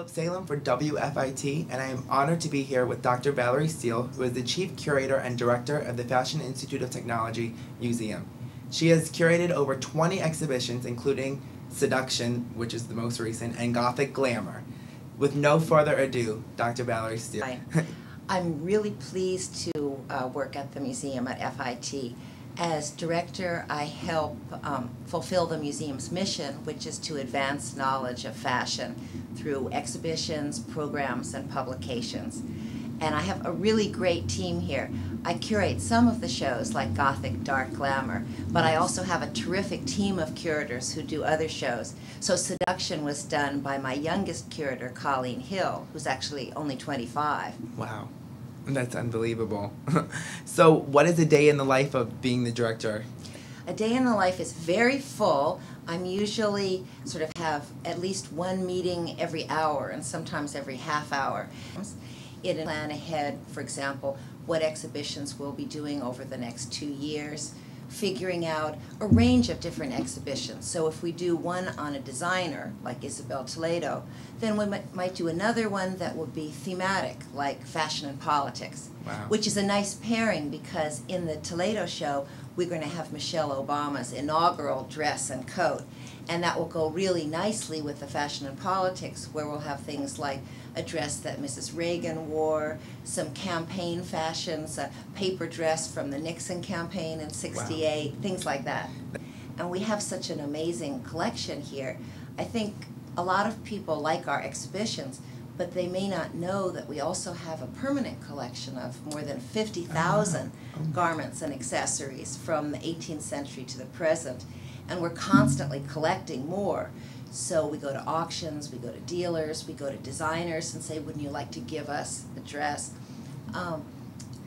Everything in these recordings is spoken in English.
Phillip Salem for WFIT, and I am honored to be here with Dr. Valerie Steele, who is the Chief Curator and Director of the Fashion Institute of Technology Museum. She has curated over 20 exhibitions, including Seduction, which is the most recent, and Gothic Glamour. With no further ado, Dr. Valerie Steele. Hi. I'm really pleased to work at the museum at FIT. As director, I help fulfill the museum's mission, which is to advance knowledge of fashion through exhibitions, programs, and publications. And I have a really great team here. I curate some of the shows like Gothic Dark Glamour, but I also have a terrific team of curators who do other shows. So Seduction was done by my youngest curator, Colleen Hill, who's actually only 25. Wow. That's unbelievable. So what is a day in the life of being the director? A day in the life is very full. I'm usually sort of have at least one meeting every hour and sometimes every half hour. It plan ahead, for example, what exhibitions we'll be doing over the next 2 years, figuring out a range of different exhibitions. So if we do one on a designer, like Isabel Toledo, then we might do another one that will be thematic, like fashion and politics. Wow. Which is a nice pairing because in the Toledo show, we're going to have Michelle Obama's inaugural dress and coat. And that will go really nicely with the fashion and politics, where we'll have things like a dress that Mrs. Reagan wore, some campaign fashions, a paper dress from the Nixon campaign in '68, wow. Things like that. And we have such an amazing collection here. I think a lot of people like our exhibitions, but they may not know that we also have a permanent collection of more than 50,000 garments and accessories from the 18th century to the present. And we're constantly collecting more. So we go to auctions, we go to dealers, we go to designers and say, wouldn't you like to give us a dress?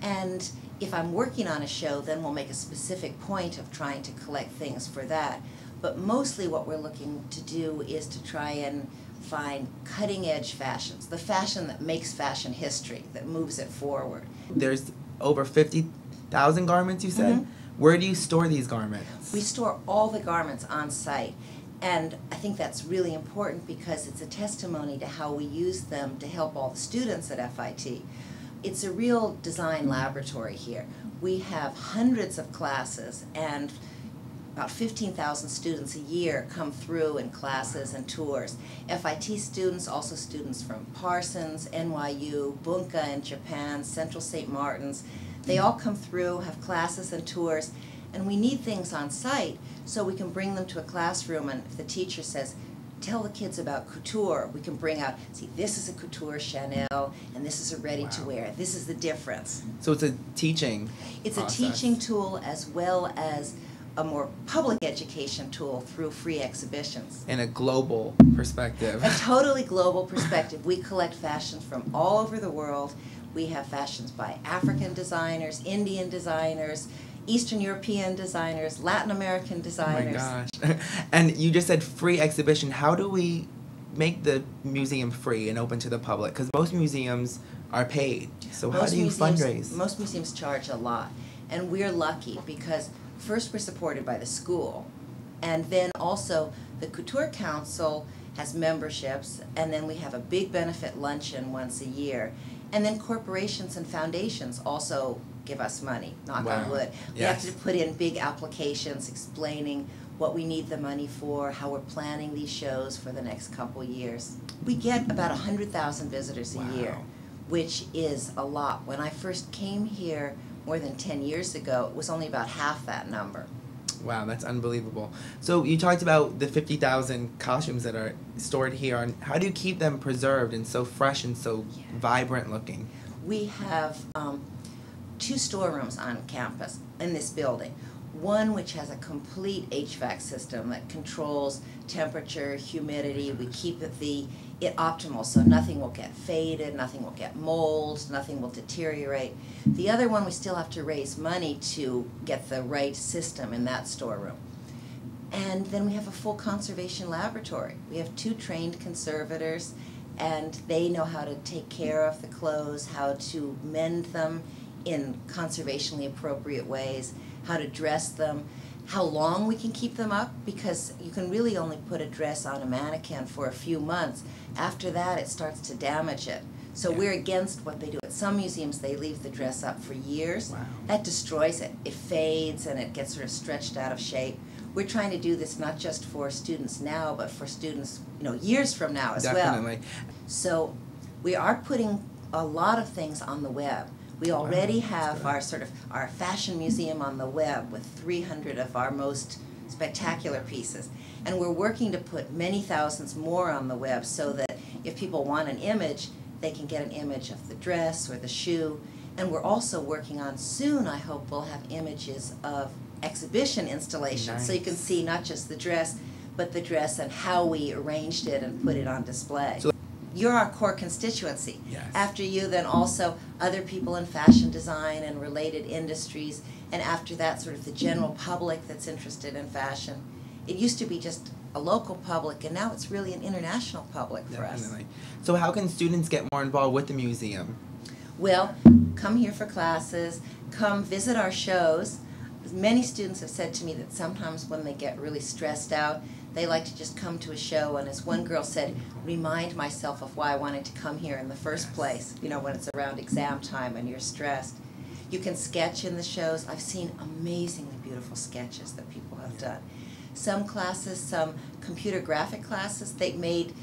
And if I'm working on a show, then we'll make a specific point of trying to collect things for that. But mostly what we're looking to do is to try and find cutting-edge fashions, the fashion that makes fashion history, that moves it forward. There's over 50,000 garments, you said? Mm-hmm. Where do you store these garments? We store all the garments on site, and I think that's really important because it's a testimony to how we use them to help all the students at FIT. It's a real design laboratory here. We have hundreds of classes, and about 15,000 students a year come through in classes and tours. FIT students, also students from Parsons, NYU, Bunka in Japan, Central St. Martin's, they all come through, have classes and tours, and we need things on site so we can bring them to a classroom, and if the teacher says, tell the kids about couture, we can bring out, see, this is a couture Chanel, and this is a ready-to-wear. Wow. This is the difference. So it's a teaching It's process. A teaching tool as well as a more public education tool through free exhibitions. In a global perspective. A totally global perspective. We collect fashions from all over the world. We have fashions by African designers, Indian designers, Eastern European designers, Latin American designers. Oh my gosh. And you just said free exhibition. How do we make the museum free and open to the public? Because most museums are paid. So how do you fundraise? Most museums charge a lot. And we're lucky because first we're supported by the school. And then also the Couture Council has memberships. And then we have a big benefit luncheon once a year. And then corporations and foundations also give us money, knock on wood. We have to put in big applications explaining what we need the money for, how we're planning these shows for the next couple years. We get about 100,000 visitors a year, which is a lot. When I first came here more than 10 years ago, it was only about half that number. Wow, that's unbelievable. So you talked about the 50,000 costumes that are stored here. And how do you keep them preserved and so fresh and so vibrant looking? We have 2 storerooms on campus in this building. One which has a complete HVAC system that controls temperature, humidity. We keep it optimal so nothing will get faded, nothing will get mold, nothing will deteriorate. The other one we still have to raise money to get the right system in that storeroom. And then we have a full conservation laboratory. We have 2 trained conservators, and they know how to take care of the clothes, how to mend them in conservationally appropriate ways, how to dress them. how long we can keep them up, because you can really only put a dress on a mannequin for a few months. After that, it starts to damage it. So Yeah. we're against what they do. At some museums, they leave the dress up for years. Wow. That destroys it. It fades and it gets sort of stretched out of shape. We're trying to do this not just for students now, but for students, years from now as well. Definitely. So we are putting a lot of things on the web. We already have our fashion museum on the web with 300 of our most spectacular pieces. And we're working to put many thousands more on the web so that if people want an image, they can get an image of the dress or the shoe. And we're also working on, soon I hope we'll have images of exhibition installations. So you can see not just the dress, but the dress and how we arranged it and put it on display. So you're our core constituency. Yes. After you, then also other people in fashion design and related industries, and after that, sort of the general public that's interested in fashion. It used to be just a local public, and now it's really an international public for us. Definitely. So how can students get more involved with the museum? Well, come here for classes, come visit our shows. Many students have said to me that sometimes when they get really stressed out, they like to just come to a show, and as one girl said, remind myself of why I wanted to come here in the first place, when it's around exam time and you're stressed. You can sketch in the shows. I've seen amazingly beautiful sketches that people have done. Some classes, some computer graphic classes, they made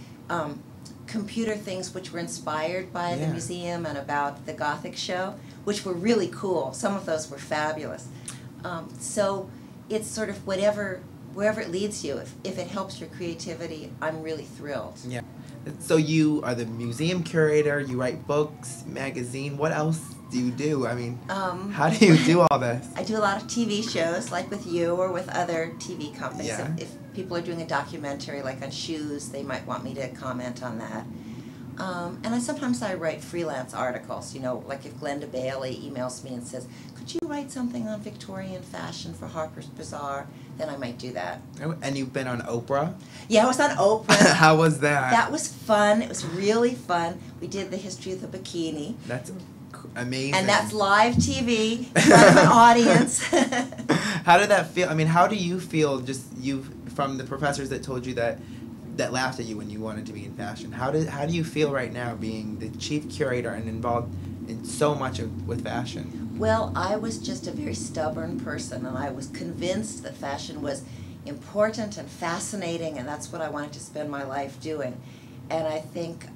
computer things which were inspired by the museum and about the Gothic show, which were really cool. Some of those were fabulous. So it's sort of wherever it leads you. If it helps your creativity, I'm really thrilled. Yeah. So you are the museum curator, you write books, magazine. What else do you do? I mean, how do you do all this? I do a lot of TV shows, like with you or with other TV companies. Yeah. If people are doing a documentary, like on shoes, they might want me to comment on that. And sometimes I write freelance articles, like if Glenda Bailey emails me and says, could you write something on Victorian fashion for Harper's Bazaar? Then I might do that. And you've been on Oprah? Yeah, I was on Oprah. How was that? That was fun. It was really fun. We did the history of the bikini. That's amazing. And that's live TV in front of an audience. How did that feel? I mean, how do you feel, just you, from the professors that told you that laughed at you when you wanted to be in fashion? How do you feel right now being the chief curator and involved in so much with fashion? Well, I was just a very stubborn person, and I was convinced that fashion was important and fascinating, and that's what I wanted to spend my life doing. And I think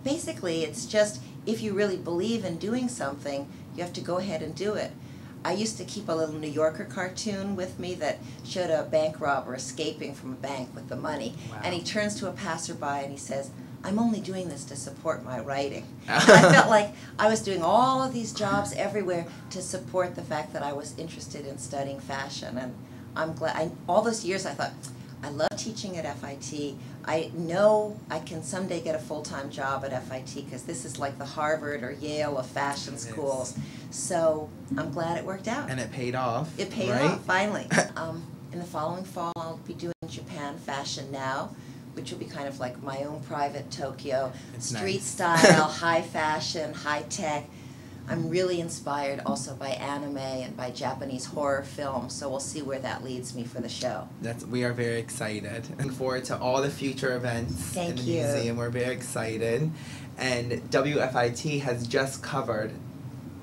basically it's just, if you really believe in doing something, you have to go ahead and do it. I used to keep a little New Yorker cartoon with me that showed a bank robber escaping from a bank with the money. Wow. And he turns to a passerby and he says, I'm only doing this to support my writing. And I felt like I was doing all of these jobs everywhere to support the fact that I was interested in studying fashion. And I'm glad, all those years I thought, I love teaching at FIT. I know I can someday get a full-time job at FIT because this is like the Harvard or Yale of fashion schools. So I'm glad it worked out. And it paid off. It paid off, finally. In the following fall, I'll be doing Japan Fashion Now, which will be kind of like my own private Tokyo. It's street nice. style, high fashion, high tech. I'm really inspired also by anime and by Japanese horror films, so we'll see where that leads me for the show. We are very excited. Looking forward to all the future events in the museum. We're very excited. And WFIT has just covered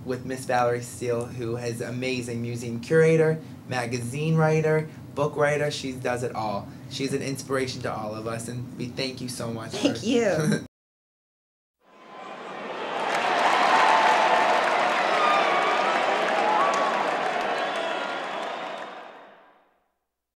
with Miss Valerie Steele, who is amazing museum curator, magazine writer, book writer. She does it all. She's an inspiration to all of us, and we thank you so much. Thank you.